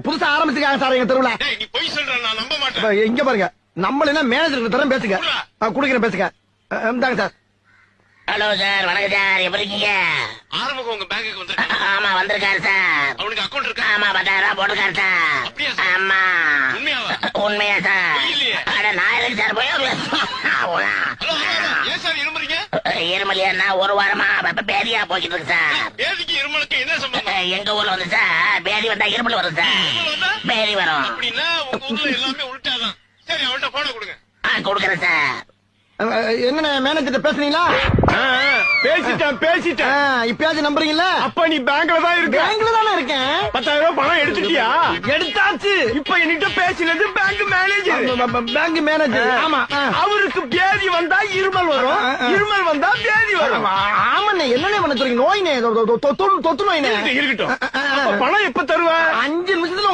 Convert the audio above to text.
புதுசா ஆரம்பிச்சிருக்காங்க சார் எங்க தெருவுல. நீ போய் சொல்ற, நான் நம்ப மாட்டேன். இங்க பாருங்க, நம்மள என்ன மேனேஜருக்கு தரம் பேசுங்க. குடுக்கிறேன் பேசுங்க. இந்தாங்க சார். ஹலோ சார், வணக்கம் சார், எப்படி இருக்கீங்க? ஆரம்பம் உங்க பேங்குக்கு வந்திருக்காங்க. ஆமா வந்திருக்காரு சார். அவனுக்கு அக்கௌண்ட் இருக்கா? ஆமா 10,000 போட்டுருக்காரு சார். அப்படியா சார்? ஆமா. உண்மையாவா? உண்மையா சார்? இல்லையே. அட நான் எதுக்கு சார் போய் ஹலோ, ஏன் சார் இருமுறீங்க? இருமலியா ஒரு வாரமா பேதியா போய்கிட்டு இருக்கு சார். பேதிக்கு இருமலுக்கு என்ன சம்பந்தம்? எங்க ஊர்ல வந்து சார் பேதி வந்தா இருமல் வரும் சார். இருமல் வந்தா? பேதி வரும். அப்படின்னா உங்க ஊர்ல எல்லாமே உள்டாதான். சரி, அவன்கிட்ட போன கொடுங்க. கொடுக்குறேன் சார். என்ன மேனேஜர் பேசுறீங்களா? பேசிட்டேன். இப்பயாச்சும் நம்புறீங்களா? அப்ப நீ பேங்க்ல தான் இருக்க. பேங்க்ல தானே இருக்கேன். 10,000 ரூபாய் பணம் எடுத்துட்டியா? எடுத்தாச்சு. இப்ப என்கிட்ட பேசினது பேங்க் மேனேஜர். Bank manager. ஆமா. அவருக்கு பேதி வந்தா இருமல் வரும், இருமல் வந்தா பேதி வரும். ஆமாண்ணே, என்னண்ணே பண்ண சொல்றீங்க? நோய்னே, தொத்து நோய்னே. இருக்கட்டும். அப்ப பணம் எப்ப தருவ? 5 நிமிஷத்துல